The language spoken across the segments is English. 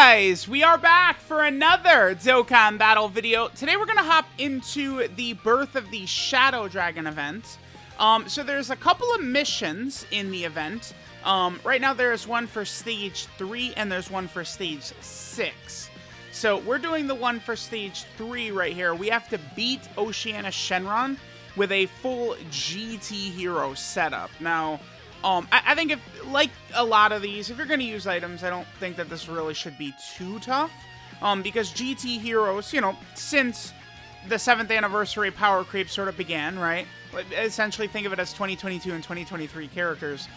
guys, we are back for another Dokkan battle video. Today we're going to hop into the Birth of the Shadow Dragon event. So there's a couple of missions in the event. Right now there's one for stage 3 and there's one for stage 6. So we're doing the one for stage 3 right here. We have to beat OCEANUS Shenron with a full GT hero setup. Now, I think if, like a lot of these, if you're going to use items, I don't think that this really should be too tough. Because GT heroes, you know, since the 7th anniversary power creep sort of began, right? Essentially think of it as 2022 and 2023 characters.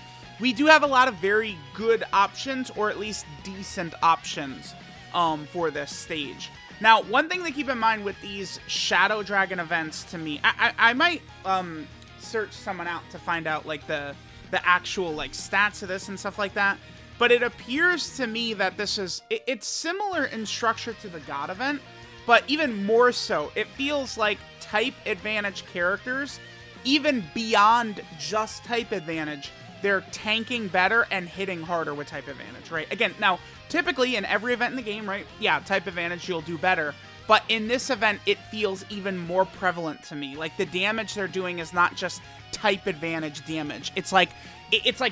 We do have a lot of very good options, or at least decent options, for this stage. Now, one thing to keep in mind with these Shadow Dragon events, to me, I might search someone out to find out like the actual like stats of this and stuff like that, but it appears to me that this is it's similar in structure to the God event, but even more so. It feels like type advantage characters, even beyond just type advantage, they're tanking better and hitting harder with type advantage, right? Again, now, typically in every event in the game, right? Yeah, type advantage, you'll do better. But in this event, it feels even more prevalent to me. Like, the damage they're doing is not just type advantage damage. It's like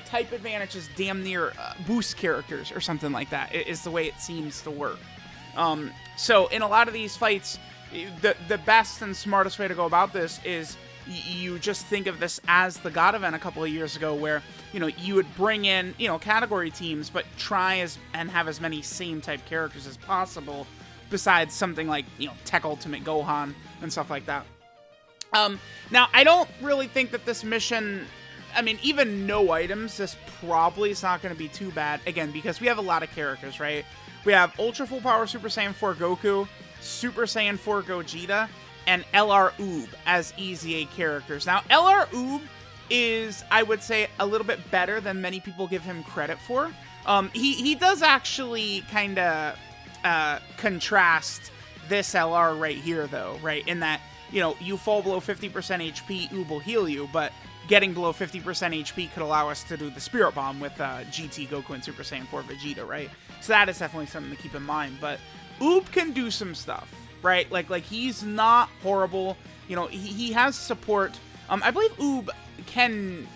type advantage is damn near boost characters or something like that, is the way it seems to work. So in a lot of these fights, the best and smartest way to go about this is you just think of this as the God event a couple of years ago, where, you know, you would bring in, you know, category teams, but try and have as many same type characters as possible, besides something like, you know, Tech Ultimate Gohan and stuff like that. Now, I don't really think that this mission, I mean, even no items, this probably is not going to be too bad, again, because we have a lot of characters, right? We have Ultra Full Power Super Saiyan 4 Goku, Super Saiyan 4 Gogeta, and LR Oob as EZA characters. Now, LR Oob is, I would say, a little bit better than many people give him credit for. He does actually kind of contrast this LR right here, though, right? In that, you know, you fall below 50% HP, Oob will heal you, but getting below 50% HP could allow us to do the Spirit Bomb with GT Goku and Super Saiyan 4 Vegeta, right? So that is definitely something to keep in mind. But Oob can do some stuff, right? Like he's not horrible. You know, he has support. I believe Oob can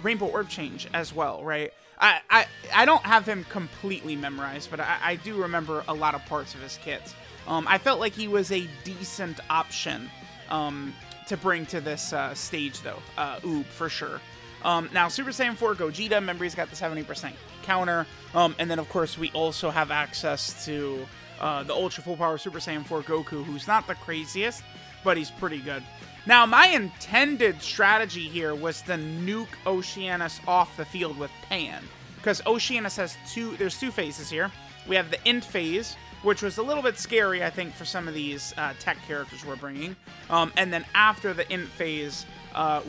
Rainbow Orb change as well, right? I don't have him completely memorized, but I do remember a lot of parts of his kit. I felt like he was a decent option to bring to this stage, though. Oob, for sure. Now, Super Saiyan 4 Gogeta, remember he's got the 70% counter. And then, of course, we also have access to the Ultra Full Power Super Saiyan 4 Goku, who's not the craziest, but he's pretty good. Now, my intended strategy here was to nuke Oceanus off the field with Pan, because Oceanus has there's two phases here. We have the Int phase, which was a little bit scary, I think, for some of these tech characters we're bringing. And then after the Int phase,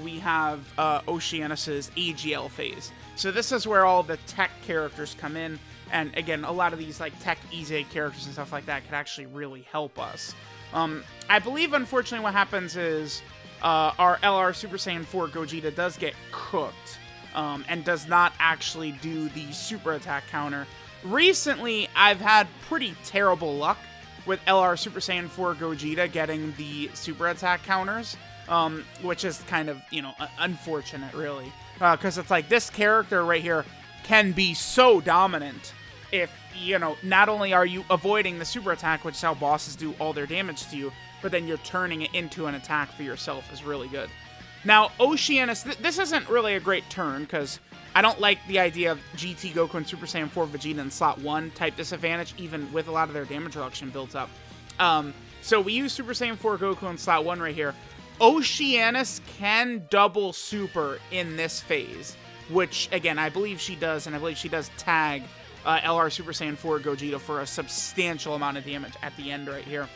we have Oceanus's AGL phase. So this is where all the tech characters come in, and again, a lot of these like tech EZA characters and stuff like that could actually really help us. I believe, unfortunately, what happens is our LR Super Saiyan 4 Gogeta does get cooked, and does not actually do the super attack counter. Recently, I've had pretty terrible luck with LR Super Saiyan 4 Gogeta getting the super attack counters, which is kind of, you know, unfortunate, really. Because it's like, this character right here can be so dominant if, you know, not only are you avoiding the super attack, which is how bosses do all their damage to you, but then you're turning it into an attack for yourself is really good. Now, Oceanus, this isn't really a great turn, because I don't like the idea of GT Goku and Super Saiyan 4 Vegeta in slot 1 type disadvantage, even with a lot of their damage reduction built up. So we use Super Saiyan 4 Goku in slot 1 right here. Oceanus can double super in this phase, which, again, I believe she does, and I believe she does tag LR Super Saiyan 4 Gogeta for a substantial amount of damage at the end right here.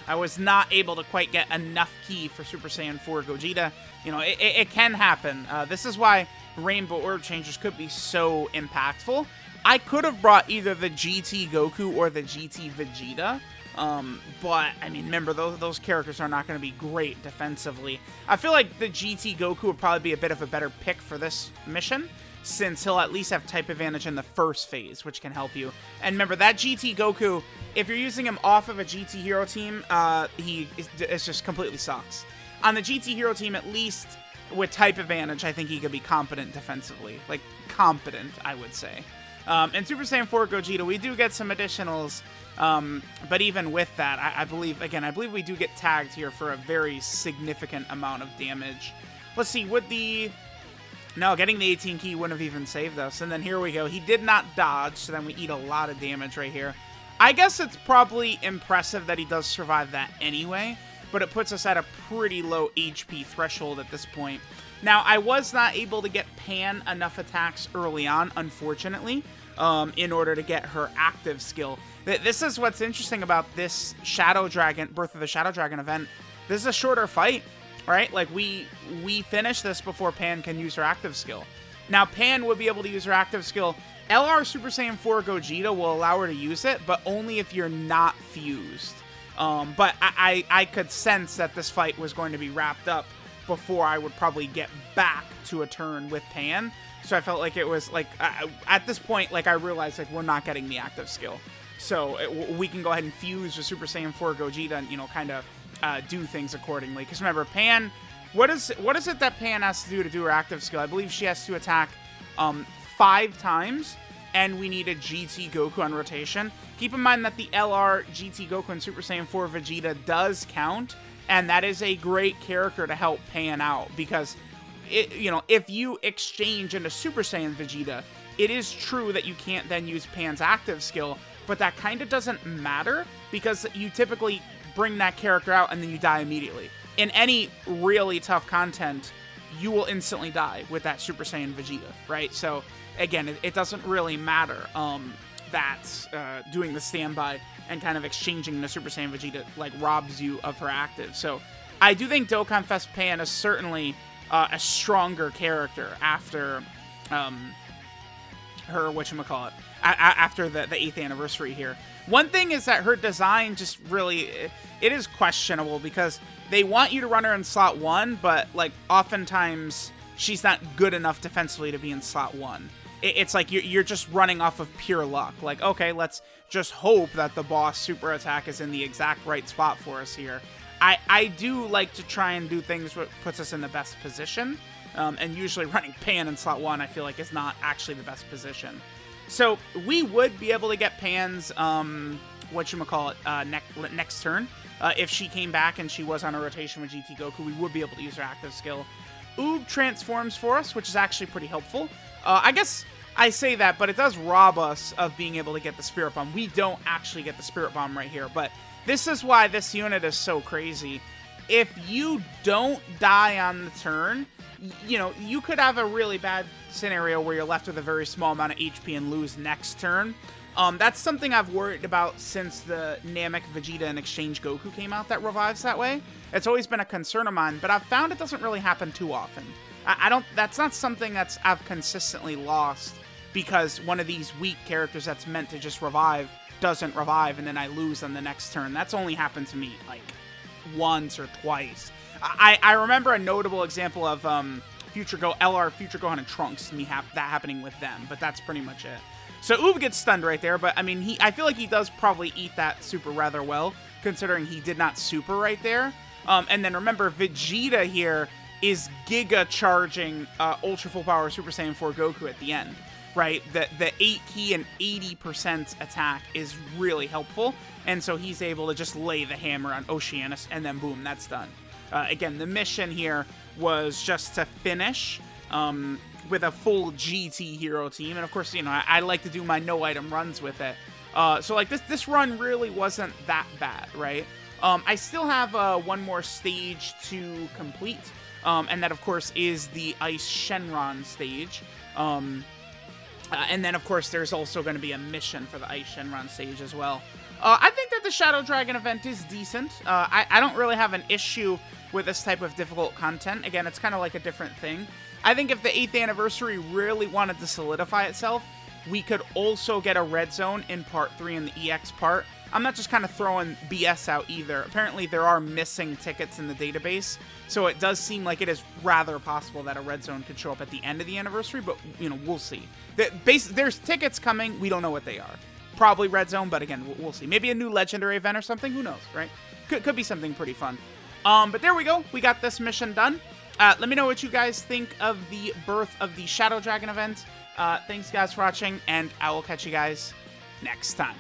I was not able to quite get enough ki for Super Saiyan 4 Gogeta. You know, it can happen. This is why Rainbow Orb Changers could be so impactful. I could have brought either the GT Goku or the GT Vegeta, but, I mean, remember, those characters are not going to be great defensively. I feel like the GT Goku would probably be a bit of a better pick for this mission, since he'll at least have type advantage in the first phase, which can help you. And remember, that GT Goku, if you're using him off of a GT Hero team, it just completely sucks. On the GT Hero team, at least with type advantage, I think he could be competent defensively. Like, competent, I would say. In Super Saiyan 4 Gogeta, we do get some additionals, but even with that, I believe we do get tagged here for a very significant amount of damage. Let's see, no, getting the 18 key wouldn't have even saved us. And then here we go. He did not dodge, so then we eat a lot of damage right here. I guess it's probably impressive that he does survive that anyway, but it puts us at a pretty low HP threshold at this point. Now, I was not able to get Pan enough attacks early on, unfortunately, in order to get her active skill. This is what's interesting about this Shadow Dragon, Birth of the Shadow Dragon event. This is a shorter fight, right? Like, we finish this before Pan can use her active skill. Now, Pan would be able to use her active skill. LR Super Saiyan 4 Gogeta will allow her to use it, but only if you're not fused. But I could sense that this fight was going to be wrapped up before I would probably get back to a turn with Pan. So I felt like it was, like, at this point, like, I realized, like, we're not getting the active skill. So we can go ahead and fuse with Super Saiyan 4 Gogeta and, you know, kind of do things accordingly. Because remember, Pan, what is it that Pan has to do her active skill? I believe she has to attack 5 times, and we need a GT Goku on rotation. Keep in mind that the LR GT Goku and Super Saiyan 4 Vegeta does count, and that is a great character to help Pan out, because if you exchange into Super Saiyan Vegeta, it is true that you can't then use Pan's active skill, but that kind of doesn't matter, because you typically bring that character out and then you die immediately. In any really tough content, you will instantly die with that Super Saiyan Vegeta, right? So, again, it doesn't really matter that doing the standby and kind of exchanging the Super Saiyan Vegeta, like, robs you of her active. So, I do think Dokkan Fest Pan is certainly a stronger character after her, whatchamacallit, after the 8th anniversary here. One thing is that her design just really, it is questionable, because they want you to run her in slot 1, but, like, oftentimes she's not good enough defensively to be in slot 1. It's like you're just running off of pure luck. Like, okay, let's just hope that the boss super attack is in the exact right spot for us here. I do like to try and do things what puts us in the best position, and usually running Pan in slot 1 I feel like is not actually the best position. So we would be able to get Pan's, next turn. If she came back and she was on a rotation with GT Goku, we would be able to use her active skill. Oob transforms for us, which is actually pretty helpful. I guess I say that, but it does rob us of being able to get the Spirit Bomb. We don't actually get the Spirit Bomb right here, but this is why this unit is so crazy. If you don't die on the turn, you could have a really bad scenario where you're left with a very small amount of HP and lose next turn. That's something I've worried about since the Namek Vegeta and Exchange Goku came out that revives that way. It's always been a concern of mine, but I've found it doesn't really happen too often. That's not something I've consistently lost, because one of these weak characters that's meant to just revive doesn't revive, and then I lose on the next turn. That's only happened to me, like, once or twice. I remember a notable example of LR Future Gohan and Trunks, that happening with them, but that's pretty much it. So Oob gets stunned right there, but I mean, I feel like he does probably eat that super rather well, considering he did not super right there. And then remember, Vegeta here is Giga charging Ultra Full Power Super Saiyan 4 Goku at the end, right? The 8 key and 80% attack is really helpful, and so he's able to just lay the hammer on Oceanus, and then boom, that's done. Again, the mission here was just to finish with a full GT hero team, and of course, I like to do my no-item runs with it. So like this run really wasn't that bad, right? I still have one more stage to complete, and that, of course, is the Ice Shenron stage. And then, of course, there's also going to be a mission for the Ice Shenron stage as well. I think that the Shadow Dragon event is decent. I don't really have an issue with this type of difficult content. Again, it's kind of like a different thing. I think if the 8th anniversary really wanted to solidify itself, we could also get a red zone in part 3 in the EX part. I'm not just kind of throwing BS out either. Apparently, there are missing tickets in the database, so it does seem like it is rather possible that a red zone could show up at the end of the anniversary, but, you know, we'll see. There's tickets coming. We don't know what they are. Probably red zone, but again, we'll see. Maybe a new legendary event or something. Who knows, right? Could be something pretty fun. But there we go. We got this mission done. Let me know what you guys think of the birth of the Shadow Dragon event. Thanks, guys, for watching, and I will catch you guys next time.